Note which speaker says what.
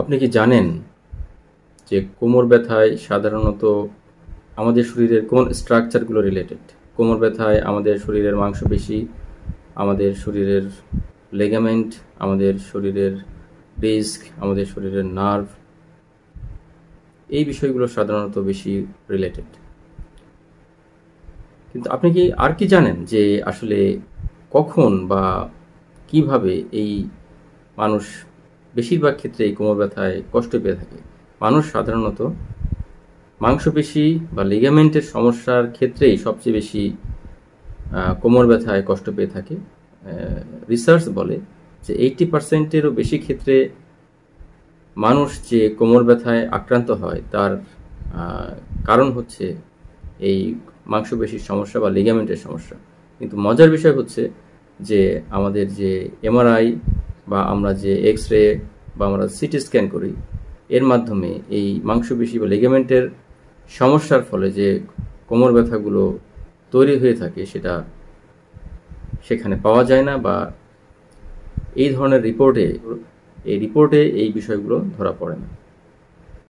Speaker 1: আপনি কি জানেন যে কোমর ব্যথায় সাধারণত আমাদের শরীরের কোন স্ট্রাকচারগুলো রিলেটেড? কোমর ব্যথায় আমাদের শরীরের মাংসপেশি, আমাদের শরীরের লেগামেন্ট, আমাদের শরীরের ডিস্ক, আমাদের শরীরের নার্ভ, এই বিষয়গুলো সাধারণত বেশি রিলেটেড। কিন্তু আপনি কি আর কি জানেন যে আসলে কখন বা কিভাবে এই মানুষ বেশিরভাগ ক্ষেত্রে এই কোমর ব্যথায় কষ্ট পেয়ে থাকে? মানুষ সাধারণত মাংসপেশি বা লিগামেন্টের সমস্যার ক্ষেত্রেই সবচেয়ে বেশি কোমর ব্যথায় কষ্ট পেয়ে থাকে। রিসার্চ বলে যে 80%-এরও বেশি ক্ষেত্রে মানুষ যে কোমর ব্যথায় আক্রান্ত হয় তার কারণ হচ্ছে এই মাংসপেশির সমস্যা বা লিগামেন্টের সমস্যা। কিন্তু মজার বিষয় হচ্ছে যে আমাদের যে এমআরআই বা আমরা যে এক্স রে বা আমরা সিটি স্ক্যান করি, এর মাধ্যমে এই মাংসপেশি বা লিগামেন্টের সমস্যার ফলে যে কোমর ব্যথাগুলো তৈরি হয়ে থাকে সেটা সেখানে পাওয়া যায় না, বা এই ধরনের রিপোর্টে এই বিষয়গুলো ধরা পড়ে না।